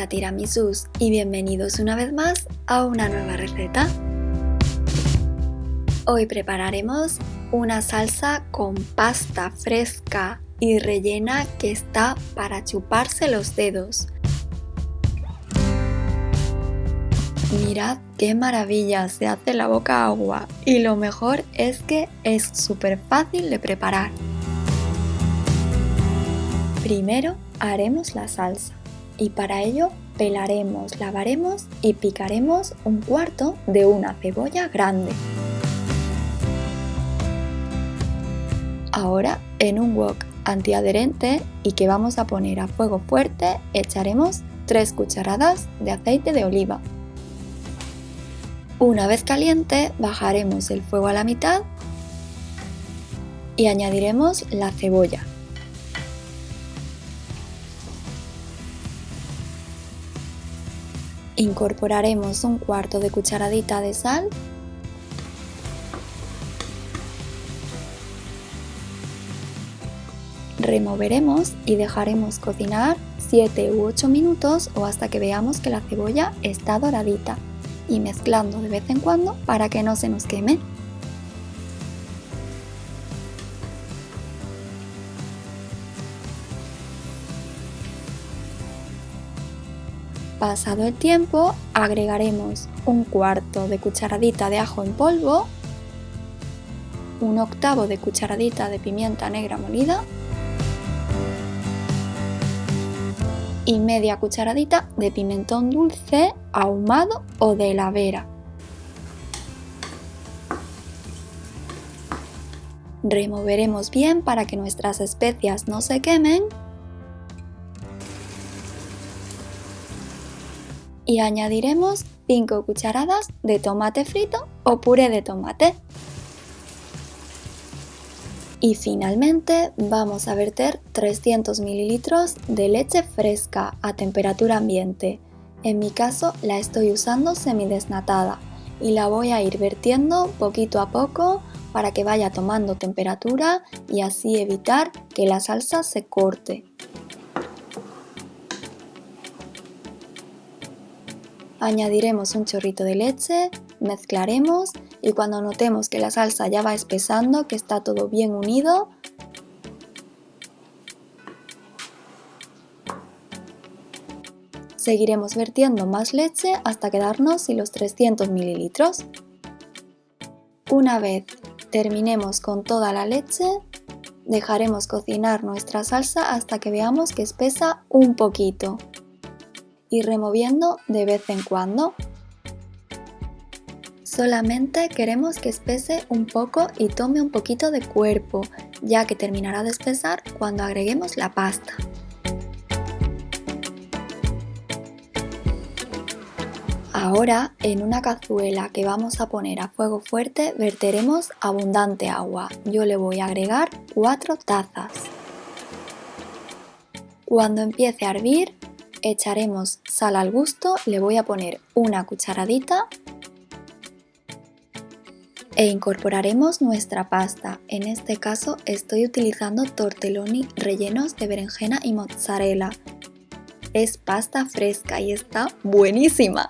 Hola tiramisús y bienvenidos una vez más a una nueva receta. Hoy prepararemos una salsa con pasta fresca y rellena que está para chuparse los dedos. Mirad qué maravilla, se hace la boca agua y lo mejor es que es súper fácil de preparar. Primero haremos la salsa y para ello pelaremos, lavaremos y picaremos un cuarto de una cebolla grande. Ahora en un wok antiadherente y que vamos a poner a fuego fuerte echaremos 3 cucharadas de aceite de oliva. Una vez caliente bajaremos el fuego a la mitad y añadiremos la cebolla. Incorporaremos un cuarto de cucharadita de sal removeremos y dejaremos cocinar 7 u 8 minutos o hasta que veamos que la cebolla está doradita y mezclando de vez en cuando para que no se nos queme. Pasado el tiempo agregaremos un cuarto de cucharadita de ajo en polvo, un octavo de cucharadita de pimienta negra molida y media cucharadita de pimentón dulce, ahumado o de la vera. Removeremos bien para que nuestras especias no se quemen y añadiremos 5 cucharadas de tomate frito o puré de tomate. Y finalmente vamos a verter 300 ml de leche fresca a temperatura ambiente. En mi caso la estoy usando semidesnatada y la voy a ir vertiendo poquito a poco para que vaya tomando temperatura y así evitar que la salsa se corte. Añadiremos un chorrito de leche, mezclaremos y cuando notemos que la salsa ya va espesando, que está todo bien unido, seguiremos vertiendo más leche hasta quedarnos sin los 300 ml. Una vez terminemos con toda la leche, dejaremos cocinar nuestra salsa hasta que veamos que espesa un poquito y removiendo de vez en cuando. Solamente queremos que espese un poco y tome un poquito de cuerpo, ya que terminará de espesar cuando agreguemos la pasta. Ahora, en una cazuela que vamos a poner a fuego fuerte, verteremos abundante agua. Yo le voy a agregar 4 tazas. Cuando empiece a hervir, echaremos sal al gusto, le voy a poner una cucharadita e incorporaremos nuestra pasta. En este caso estoy utilizando tortelloni rellenos de berenjena y mozzarella. Es pasta fresca y está buenísima.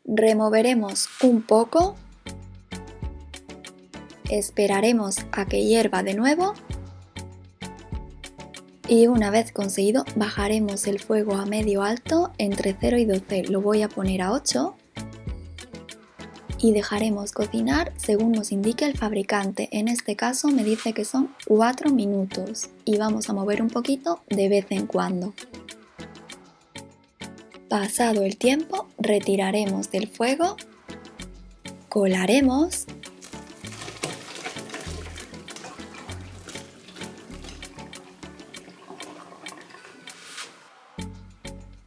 Removeremos un poco, esperaremos a que hierva de nuevo y una vez conseguido bajaremos el fuego a medio alto entre 0 y 12, lo voy a poner a 8 y dejaremos cocinar según nos indique el fabricante. En este caso me dice que son 4 minutos y vamos a mover un poquito de vez en cuando. Pasado el tiempo retiraremos del fuego, colaremos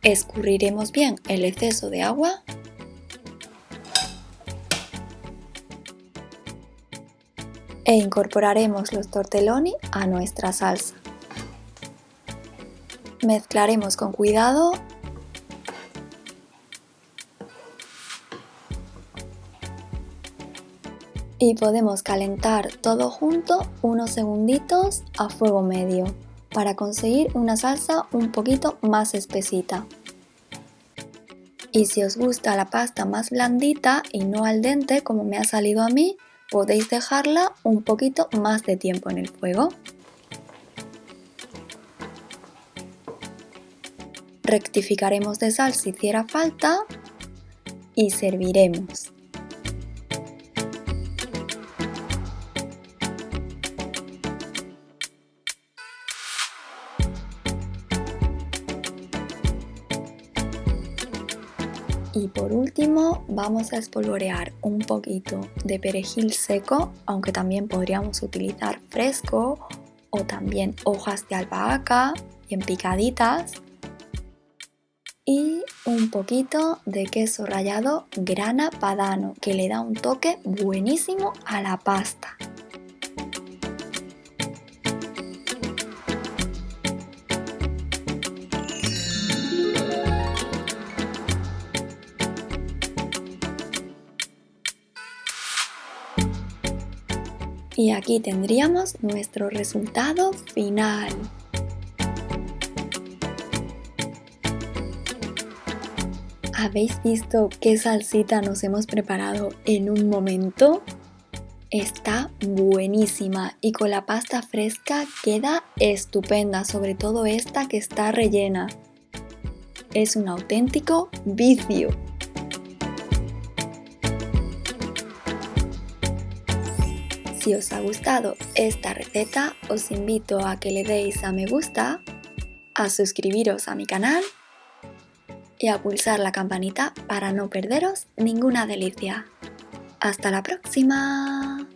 escurriremos bien el exceso de agua e incorporaremos los tortelloni a nuestra salsa. Mezclaremos con cuidado y podemos calentar todo junto unos segunditos a fuego medio. para conseguir una salsa un poquito más espesita. Y si os gusta la pasta más blandita y no al dente como me ha salido a mí, podéis dejarla un poquito más de tiempo en el fuego. Rectificaremos de sal si hiciera falta y serviremos. Y por último vamos a espolvorear un poquito de perejil seco, aunque también podríamos utilizar fresco o también hojas de albahaca bien picaditas. Y un poquito de queso rallado grana padano, que le da un toque buenísimo a la pasta. Y aquí tendríamos nuestro resultado final. ¿Habéis visto qué salsita nos hemos preparado en un momento? Está buenísima y con la pasta fresca queda estupenda, sobre todo esta que está rellena. Es un auténtico vicio. Si os ha gustado esta receta, os invito a que le deis a me gusta, a suscribiros a mi canal y a pulsar la campanita para no perderos ninguna delicia. ¡Hasta la próxima!